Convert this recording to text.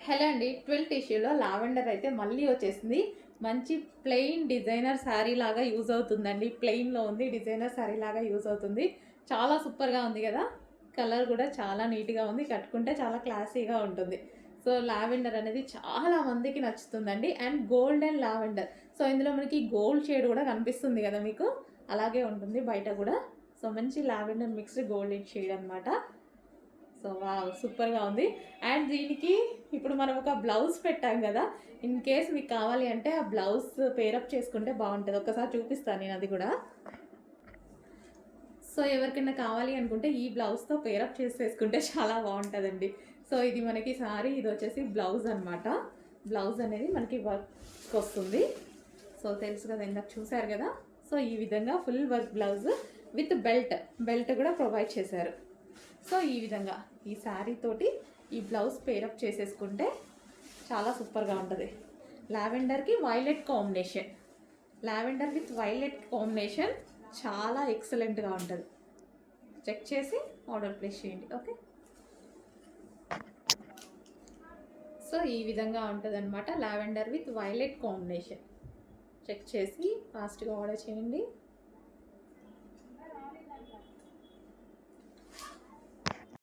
Hello అండి. 12 టిష్యూలో lavender అయితే మళ్ళీ వచ్చేసింది. మంచి ప్లెయిన్ డిజైనర్ శారీ లాగా యూజ్ అవుతుందండి. ప్లెయిన్‌లో ఉంది. డిజైనర్ శారీ లాగా యూజ్ అవుతుంది. చాలా సూపర్‌గా ఉంది గదా! కలర్ గూడా చాలా నీట్‌గా ఉంది. కట్టుకుంటే చాలా క్లాసీగా ఉంటుంది. సో, లావెండర్ అనేది చాలా మందికి నచ్చుతుందండి. And golden lavender. సో, ఇందులో మనకి గోల్డ్ షేడ్ గూడా కనిపిస్తుంది గదా మీకు. అలాగే ఉంటుంది బయట గూడా. సో, మంచి లావెండర్ మిక్స్డ్ గోల్డెన్ షేడ్ అనమాట. So wow! సూపర్‌గా ఉంది. అండ్ దీనికి ఇప్పుడు మనం ఒక బ్లౌజ్ పెట్టాం గదా! ఇన్ కేస్ మీకు కావాలి అంటే ఆ బ్లౌజ్ పేరప్ చేసుకుంటే బావుంటది. ఒక్కసారి చూపిస్తాను నేను అది గూడా. సో ఎవరికైనా కావాలి అనుకుంటే ఈ బ్లౌజ్‌తో పేరప్ చేసేసుకుంటే చాలా బావుంటదండి. సో ఇది మనకి సారీ ఇదొచ్చేసి బ్లౌజ్ అనమాట. బ్లౌజ్ అనేది మనకి వర్క్‌కొస్తుంది. సో తెలుసు కదా! ఇందాక చూసారు గదా! సో ఈ విధంగా full work blouse with belt. Belt గూడా ప్రొవైడ్ చేశారు. సో ఈ విధంగా ఈ శారీ తోటి ఈ బ్లౌజ్ పేరప్ చేసేసుకుంటే చాలా సూపర్‌గా ఉంటది. లావెండర్‌కి violet combination. Lavender with violet combination చాలా ఎక్సలెంట్‌గా ఉంటది. చెక్ చేసి ఆర్డర్ ప్లేస్ చేయండి. ఓకే. సో ఈ విధంగా ఉంటదనమాట. Lavender with violet combination. Check చేసి ఫాస్ట్‌గా ఆర్డర్ చేయండి.